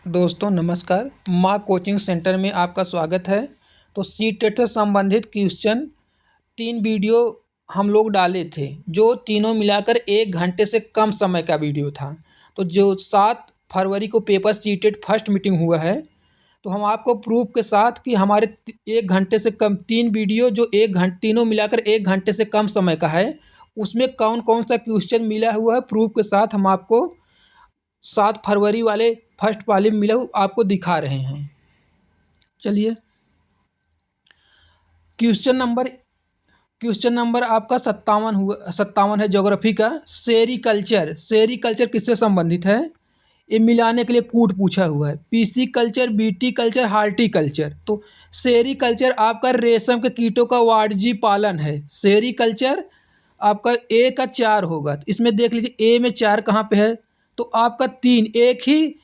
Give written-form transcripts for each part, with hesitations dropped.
दोस्तों नमस्कार। माँ कोचिंग सेंटर में आपका स्वागत है। तो सी टेट से संबंधित क्वेश्चन 3 वीडियो हम लोग डाले थे, जो तीनों मिलाकर 1 घंटे से कम समय का वीडियो था। तो जो 7 फरवरी को paper C TET first meeting हुआ है, तो हम आपको प्रूफ के साथ कि हमारे 1 घंटे से कम 3 वीडियो जो 1 घंटे तीनों मिलाकर 1 घंटे से कम समय का है, उसमें कौन कौन सा क्वेश्चन मिला हुआ है, प्रूफ के साथ हम आपको 7 फरवरी वाले फर्स्ट वाले मिला आपको दिखा रहे हैं। चलिए, क्वेश्चन नंबर आपका 57 है ज्योग्राफी का। सेरीकल्चर किससे संबंधित है? ये मिलाने के लिए कूट पूछा हुआ है। PC culture, BT culture, horticulture. तो सेरीकल्चर आपका रेशम के कीटों का वाणिज्य पालन है। सेरीकल्चर आपका ए का 4 होगा। तो इसमें देख लीजिए ए में 4 कहाँ पे है, तो आपका 3 एक ही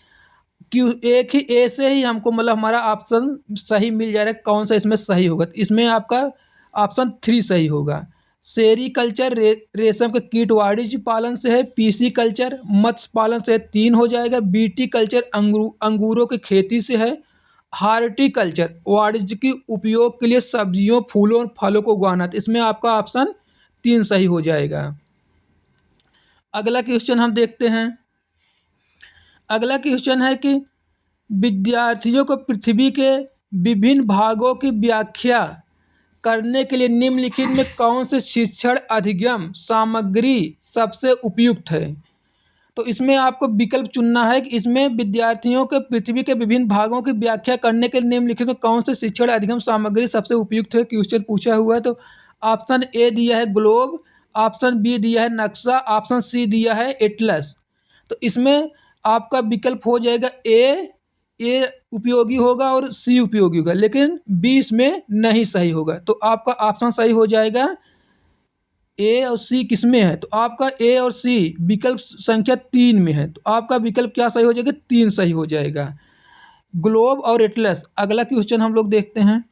ए से ही हमको मतलब हमारा ऑप्शन सही मिल जा रहा है। कौन सा इसमें सही होगा? तो इसमें आपका ऑप्शन 3 सही होगा। सेरीकल्चर रेशम के कीट वाणिज्य पालन से है। पीसी कल्चर मत्स्य पालन से 3 हो जाएगा। बीटी कल्चर अंगूरों की खेती से है। हार्टिकल्चर वाणिज्यिक उपयोग के लिए सब्जियों, फूलों और फलों को उगाना, तो इसमें आपका ऑप्शन 3 सही हो जाएगा। अगला क्वेश्चन हम देखते हैं। अगला क्वेश्चन है कि विद्यार्थियों को पृथ्वी के विभिन्न भागों की व्याख्या करने के लिए निम्नलिखित में कौन से शिक्षण अधिगम सामग्री सबसे उपयुक्त है? तो इसमें आपको विकल्प चुनना है कि इसमें विद्यार्थियों के पृथ्वी के विभिन्न भागों की व्याख्या करने के लिए निम्नलिखित में कौन से शिक्षण अधिगम सामग्री सबसे उपयुक्त है, क्वेश्चन पूछा हुआ है। तो ऑप्शन ए दिया है ग्लोब, ऑप्शन बी दिया है नक्शा, ऑप्शन सी दिया है एटलस। तो इसमें आपका विकल्प हो जाएगा ए उपयोगी होगा और सी उपयोगी होगा, लेकिन बी इसमें नहीं सही होगा। तो आपका ऑप्शन सही हो जाएगा ए और सी। किस में है? तो आपका ए और सी विकल्प संख्या 3 में है। तो आपका विकल्प क्या सही हो जाएगा? 3 सही हो जाएगा, ग्लोब और एटलस। अगला क्वेश्चन हम लोग देखते हैं।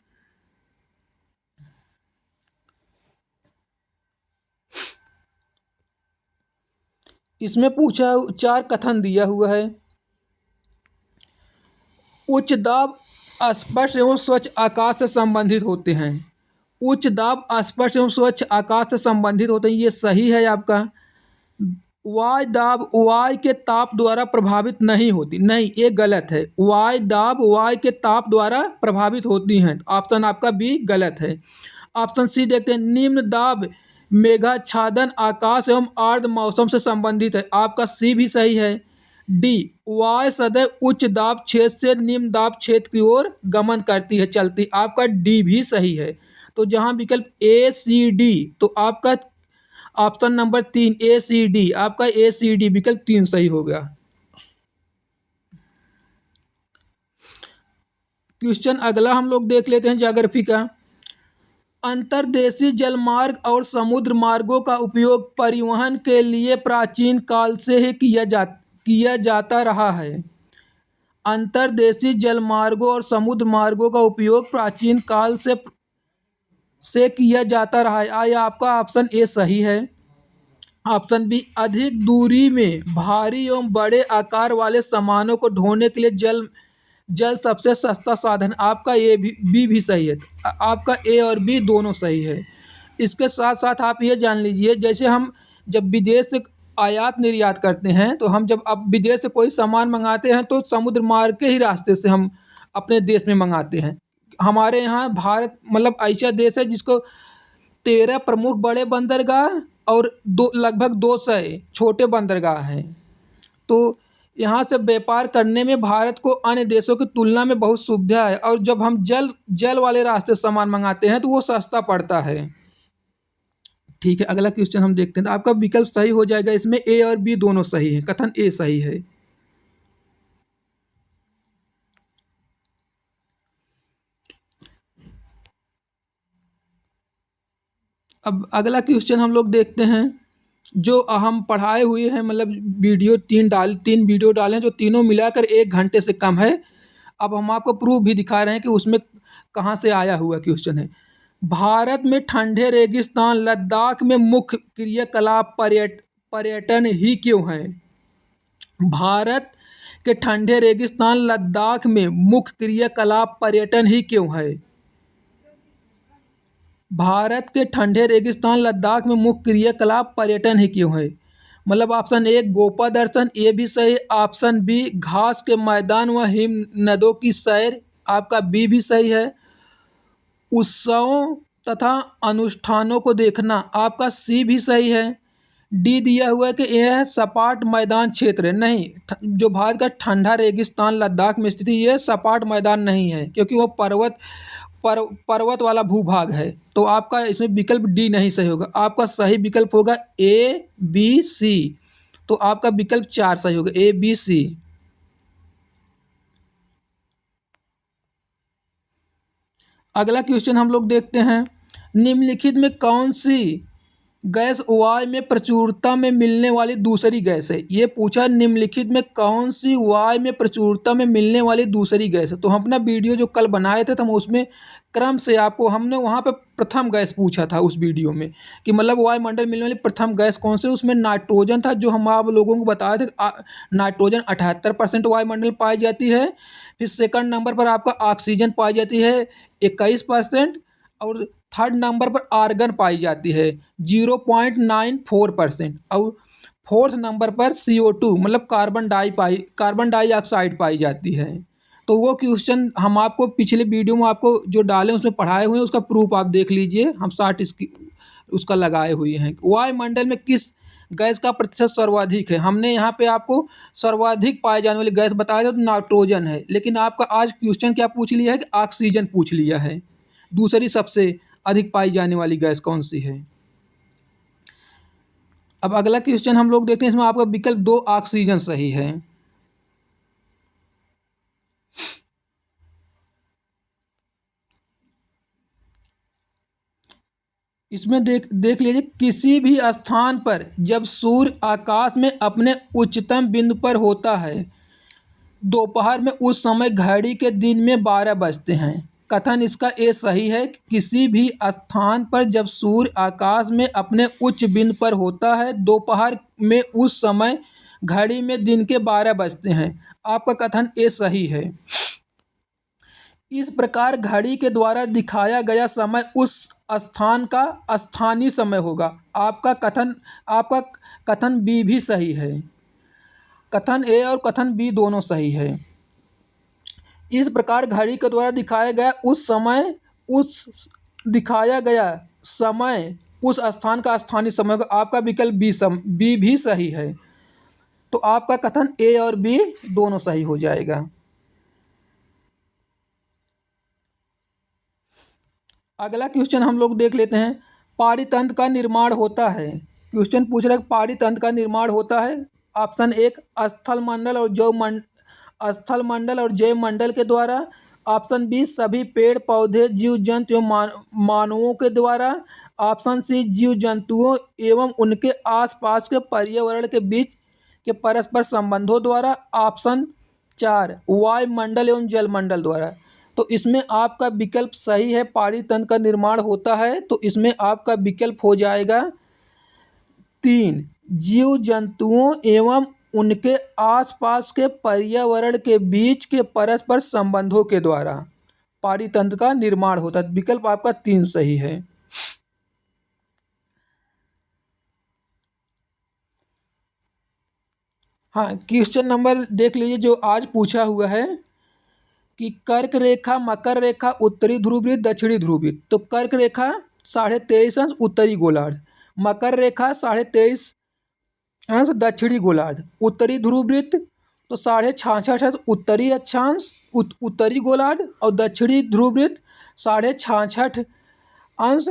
इसमें पूछा 4 कथन दिया हुआ है। उच्च दाब स्पष्ट एवं स्वच्छ आकाश से संबंधित होते हैं। उच्च दाब स्पष्ट एवं स्वच्छ आकाश से संबंधित होते हैं, ये सही है आपका। वायु दाब वायु के ताप द्वारा प्रभावित नहीं होती, नहीं, ये गलत है। वायु दाब वायु के ताप द्वारा प्रभावित होती हैं, ऑप्शन आपका बी गलत है। ऑप्शन सी देखते हैं। निम्न दाब मेघाच्छादन आकाश एवं आर्द्र मौसम से संबंधित है, आपका सी भी सही है। डी वायु सदैव उच्च दाब क्षेत्र से निम्न दाब क्षेत्र की ओर गमन करती है, चलती, आपका डी भी सही है। तो जहां विकल्प ए सी डी, तो आपका ऑप्शन नंबर 3 ए सी डी, आपका ए सी डी विकल्प 3 सही होगा। क्वेश्चन अगला हम लोग देख लेते हैं ज्योग्राफी का। अंतर्देशीय जलमार्ग और समुद्र मार्गों का उपयोग परिवहन के लिए प्राचीन काल से ही किया जाता रहा है। अंतर्देशीय जलमार्गों और समुद्र मार्गों का उपयोग प्राचीन काल से किया जाता रहा है। आया आपका ऑप्शन ए सही है। ऑप्शन बी अधिक दूरी में भारी एवं बड़े आकार वाले सामानों को ढोने के लिए जल सबसे सस्ता साधन, आपका ए भी सही है। आपका ए और बी दोनों सही है। इसके साथ साथ आप ये जान लीजिए, जैसे हम जब विदेश से आयात निर्यात करते हैं, तो हम जब अब विदेश से कोई सामान मंगाते हैं तो समुद्र मार्ग के ही रास्ते से हम अपने देश में मंगाते हैं। हमारे यहाँ भारत मतलब ऐसा देश है जिसको 13 प्रमुख बड़े बंदरगाह और लगभग 200 छोटे बंदरगाह हैं। तो यहाँ से व्यापार करने में भारत को अन्य देशों की तुलना में बहुत सुविधा है, और जब हम जल वाले रास्ते सामान मंगाते हैं तो वो सस्ता पड़ता है। ठीक है, अगला क्वेश्चन हम देखते हैं। तो आपका विकल्प सही हो जाएगा, इसमें ए और बी दोनों सही है, कथन ए सही है। अब अगला क्वेश्चन हम लोग देखते हैं, जो हम पढ़ाए हुए हैं, मतलब वीडियो 3 वीडियो डाले हैं, जो तीनों मिलाकर 1 घंटे से कम है। अब हम आपको प्रूफ भी दिखा रहे हैं कि उसमें कहाँ से आया हुआ क्वेश्चन है। भारत में ठंडे रेगिस्तान लद्दाख में मुख्य क्रियाकलाप पर्यटन ही क्यों है? भारत के ठंडे रेगिस्तान लद्दाख में मुख्य क्रियाकलाप पर्यटन ही क्यों है? भारत के ठंडे रेगिस्तान लद्दाख में मुख्य क्रियाकलाप पर्यटन ही क्यों है? मतलब ऑप्शन ए गोपा दर्शन, ये भी सही। ऑप्शन बी घास के मैदान व हिम नदों की सैर, आपका बी भी सही है। उत्सवों तथा अनुष्ठानों को देखना, आपका सी भी सही है। डी दिया हुआ है कि यह सपाट मैदान क्षेत्र है। नहीं, जो भारत का ठंडा रेगिस्तान लद्दाख में स्थित है, यह सपाट मैदान नहीं है, क्योंकि वो पर्वत वाला भूभाग है। तो आपका इसमें विकल्प डी नहीं सही होगा। आपका सही विकल्प होगा ए बी सी। तो आपका विकल्प 4 सही होगा, ए बी सी। अगला क्वेश्चन हम लोग देखते हैं, निम्नलिखित में कौन सी गैस वायु में प्रचुरता में मिलने वाली दूसरी गैस है? ये पूछा निम्नलिखित में कौन सी वायु में प्रचुरता में मिलने वाली दूसरी गैस है। तो हम अपना वीडियो जो कल बनाए थे तो हम उसमें क्रम से आपको हमने वहाँ पे प्रथम गैस पूछा था उस वीडियो में, कि मतलब वायुमंडल मिलने वाली प्रथम गैस कौन सी। उसमें नाइट्रोजन था, जो हम आप लोगों को बताए थे। नाइट्रोजन 78% वायुमंडल पाई जाती है। फिर सेकंड नंबर पर आपका ऑक्सीजन पाई जाती है 21%, और थर्ड नंबर पर आर्गन पाई जाती है 0.94%, और फोर्थ नंबर पर CO2 मतलब कार्बन डाइऑक्साइड पाई जाती है। तो वो क्वेश्चन हम आपको पिछले वीडियो में आपको जो डाले उसमें पढ़ाए हुए हैं, उसका प्रूफ आप देख लीजिए। हम साठ इसकी उसका लगाए हुए हैं। वायुमंडल में किस गैस का प्रतिशत सर्वाधिक है? हमने यहाँ पे आपको सर्वाधिक पाए जाने वाली गैस बताया था, तो नाइट्रोजन है। लेकिन आपका आज क्वेश्चन क्या पूछ लिया है कि ऑक्सीजन पूछ लिया है। दूसरी सबसे अधिक पाई जाने वाली गैस कौन सी है? अब अगला क्वेश्चन हम लोग देखते हैं, इसमें आपका विकल्प 2 ऑक्सीजन सही है। इसमें देख देख लीजिए, किसी भी स्थान पर जब सूर्य आकाश में अपने उच्चतम बिंदु पर होता है दोपहर में, उस समय घड़ी के दिन में 12 बजते हैं। कथन इसका ए सही है। किसी भी स्थान पर जब सूर्य आकाश में अपने उच्च बिंदु पर होता है दोपहर में, उस समय घड़ी में दिन के 12 बजते हैं। आपका कथन ए सही है। इस प्रकार घड़ी के द्वारा दिखाया गया समय उस स्थान का स्थानीय समय होगा। आपका कथन बी भी सही है। कथन ए और कथन बी दोनों सही है। इस प्रकार घड़ी के द्वारा दिखाया गया समय उस स्थान का स्थानीय समय होगा। आपका विकल्प बी भी सही है। तो आपका कथन ए और बी दोनों सही हो जाएगा। अगला क्वेश्चन हम लोग देख लेते हैं, पारितंत्र का निर्माण होता है। क्वेश्चन पूछ रहा है पारितंत्र का निर्माण होता है। ऑप्शन एक स्थल मंडल और जैव मंडल के द्वारा। ऑप्शन बी सभी पेड़ पौधे जीव जंतु एवं मानवों के द्वारा। ऑप्शन सी जीव जंतुओं एवं उनके आसपास के पर्यावरण के बीच के परस्पर संबंधों द्वारा। ऑप्शन 4 वायुमंडल एवं जलमंडल द्वारा। तो इसमें आपका विकल्प सही है, पारितंत्र का निर्माण होता है। तो इसमें आपका विकल्प हो जाएगा 3 जीव जंतुओं एवं उनके आसपास के पर्यावरण के बीच के परस्पर संबंधों के द्वारा पारितंत्र का निर्माण होता है। विकल्प आपका 3 सही है। हाँ, क्वेश्चन नंबर देख लीजिए जो आज पूछा हुआ है कि कर्क रेखा, मकर रेखा, उत्तरी ध्रुववृत्त, दक्षिणी ध्रुववृत्त। तो कर्क रेखा 23.5 अंश उत्तरी गोलार्ध, मकर रेखा 23.5 अंश दक्षिणी गोलार्ध, उत्तरी ध्रुववृत्त तो 66.5 अंश उत्तरी अक्षांश उत्तरी गोलार्ध, और दक्षिणी ध्रुववृत्त 66.5 अंश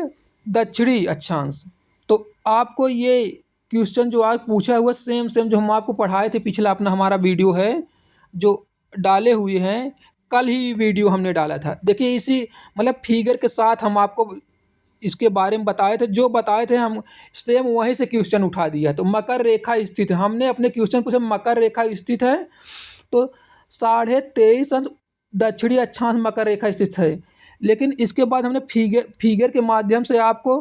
दक्षिणी अक्षांश। तो आपको ये क्वेश्चन जो आज पूछा हुआ सेम जो हम आपको पढ़ाए थे, पिछला अपना हमारा वीडियो है जो डाले हुए हैं, कल ही वीडियो हमने डाला था। देखिए इसी मतलब फिगर के साथ हम आपको इसके बारे में बताए थे, जो बताए थे हम सेम वहीं से क्वेश्चन उठा दिया। तो मकर रेखा स्थित है, हमने अपने क्वेश्चन पूछा मकर रेखा स्थित है, तो 23.5 अंश दक्षिणी अक्षांश मकर रेखा स्थित है। लेकिन इसके बाद हमने फिगर के माध्यम से आपको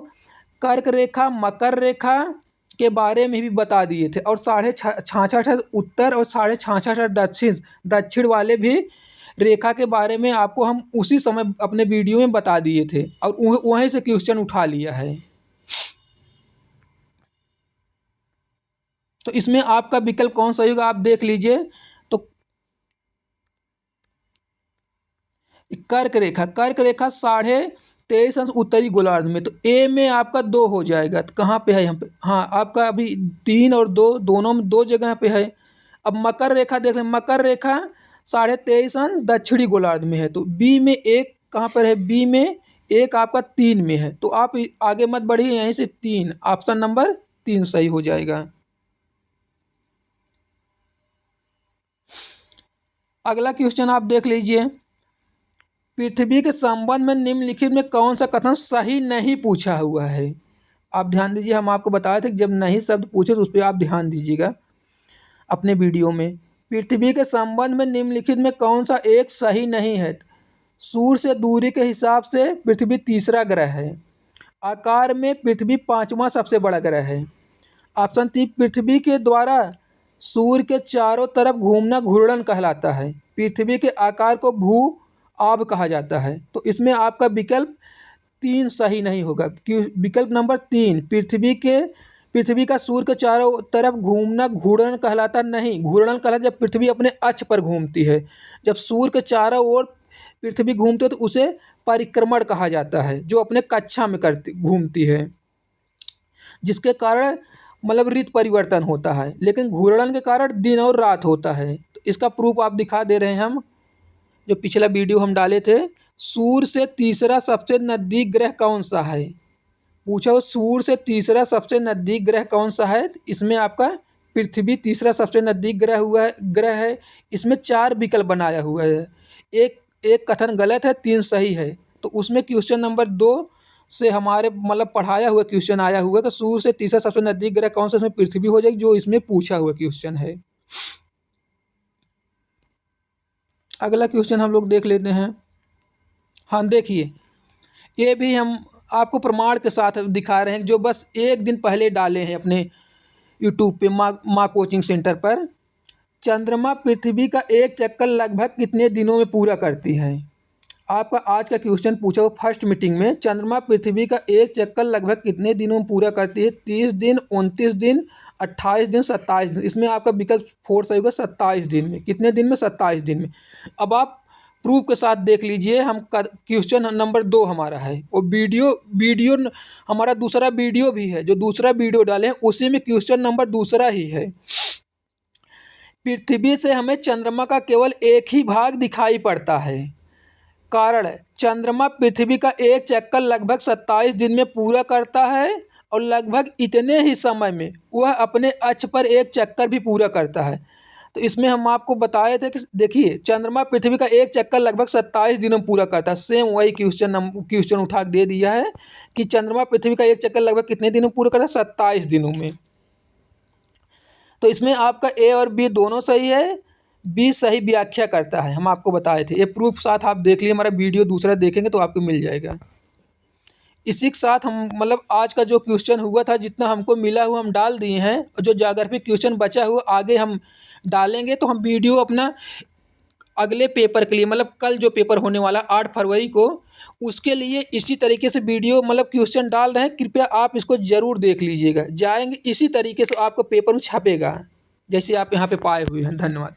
कर्क रेखा, मकर रेखा के बारे में भी बता दिए थे, और 66.66 उत्तर और 66.66 दक्षिण दक्षिण वाले भी रेखा के बारे में आपको हम उसी समय अपने वीडियो में बता दिए थे, और वहीं से क्वेश्चन उठा लिया है। तो इसमें आपका विकल्प कौन सा होगा, आप देख लीजिए। तो कर्क रेखा 23.5 अंश उत्तरी गोलार्ध में, तो ए में आपका 2 हो जाएगा। तो कहाँ पे है यहाँ पे, हाँ आपका अभी 3 और 2 दोनों में 2 जगह पे है। अब मकर रेखा देख लें, मकर रेखा 23.5 अंश दक्षिणी गोलार्ध में है, तो बी में एक कहाँ पर है, बी में एक आपका 3 में है। तो आप आगे मत बढ़िए, यहीं से 3, ऑप्शन नंबर 3 सही हो जाएगा। अगला क्वेश्चन आप देख लीजिए, पृथ्वी के संबंध में निम्नलिखित में कौन सा कथन सही नहीं पूछा हुआ है। आप ध्यान दीजिए, हम आपको बताए थे कि जब नहीं शब्द पूछे तो उस पर आप ध्यान दीजिएगा अपने वीडियो में। पृथ्वी के संबंध में निम्नलिखित में कौन सा एक सही नहीं है। सूर्य से दूरी के हिसाब से पृथ्वी तीसरा ग्रह है। आकार में पृथ्वी 5वां सबसे बड़ा ग्रह है। ऑप्शन 3, पृथ्वी के द्वारा सूर्य के चारों तरफ घूमना घूर्णन कहलाता है। पृथ्वी के आकार को भू आब कहा जाता है। तो इसमें आपका विकल्प 3 सही नहीं होगा। विकल्प नंबर 3, पृथ्वी का सूर्य के चारों तरफ घूमना घूर्णन कहलाता नहीं। घूर्णन कहलाता जब पृथ्वी अपने अक्ष पर घूमती है। जब सूर्य के चारों ओर पृथ्वी घूमती है तो उसे परिक्रमण कहा जाता है, जो अपने कक्षा में घूमती है, जिसके कारण मतलब ऋतु परिवर्तन होता है। लेकिन घूर्णन के कारण दिन और रात होता है। तो इसका प्रूफ आप दिखा दे रहे हैं हम, जो पिछला वीडियो हम डाले थे। सूर्य से तीसरा सबसे नज़दीक ग्रह कौन सा है, पूछा हो सूर्य से तीसरा सबसे नज़दीक ग्रह कौन सा है। इसमें आपका पृथ्वी तीसरा सबसे नज़दीक ग्रह है। इसमें 4 विकल्प बनाया हुआ है, एक कथन गलत है, 3 सही है। तो उसमें क्वेश्चन नंबर 2 से हमारे मतलब पढ़ाया हुआ क्वेश्चन आया हुआ कि सूर्य से तीसरा सबसे नज़दीक ग्रह कौन सा, इसमें पृथ्वी हो जाएगी, जो इसमें पूछा हुआ क्वेश्चन है। अगला क्वेश्चन हम लोग देख लेते हैं। हाँ देखिए, ये भी हम आपको प्रमाण के साथ दिखा रहे हैं, जो बस एक दिन पहले डाले हैं अपने यूट्यूब पे माँ कोचिंग सेंटर पर। चंद्रमा पृथ्वी का एक चक्कर लगभग कितने दिनों में पूरा करती है। आपका आज का क्वेश्चन पूछा वो फर्स्ट मीटिंग में, चंद्रमा पृथ्वी का एक चक्कर लगभग कितने दिनों में पूरा करती है। 30 दिन, 29 दिन, 28 दिन, 27 दिन। इसमें आपका विकल्प 4 सही होगा, 27 दिन में। कितने दिन में, 27 दिन में। अब आप प्रूफ के साथ देख लीजिए, हम क्वेश्चन नंबर 2 हमारा है, और वीडियो हमारा दूसरा वीडियो भी है, जो दूसरा वीडियो डाले हैं उसी में क्वेश्चन नंबर दूसरा ही है। पृथ्वी से हमें चंद्रमा का केवल एक ही भाग दिखाई पड़ता है। कारण, चंद्रमा पृथ्वी का एक चक्कर लगभग 27 दिन में पूरा करता है, और लगभग इतने ही समय में वह अपने अक्ष पर एक चक्कर भी पूरा करता है। तो इसमें हम आपको बताए थे कि देखिए, चंद्रमा पृथ्वी का एक चक्कर लगभग 27 दिनों में पूरा करता है। सेम वही क्वेश्चन उठा के दे दिया है कि चंद्रमा पृथ्वी का एक चक्कर लगभग कितने दिनों में पूरा करता है, 27 दिनों में। तो इसमें आपका ए और बी दोनों सही है, बी सही व्याख्या करता है, हम आपको बताए थे। ये प्रूफ साथ आप देख लिए, हमारा वीडियो दूसरा देखेंगे तो आपको मिल जाएगा। इसी के साथ हम मतलब आज का जो क्वेश्चन हुआ था, जितना हमको मिला हुआ हम डाल दिए हैं, और जो ज्योग्राफी क्वेश्चन बचा हुआ आगे हम डालेंगे। तो हम वीडियो अपना अगले पेपर के लिए, मतलब कल जो पेपर होने वाला 8 फरवरी को, उसके लिए इसी तरीके से वीडियो मतलब क्वेश्चन डाल रहे हैं। कृपया आप इसको ज़रूर देख लीजिएगा, जाएंगे इसी तरीके से आपको पेपर में छपेगा, जैसे आप यहाँ पे पाए हुए हैं। धन्यवाद।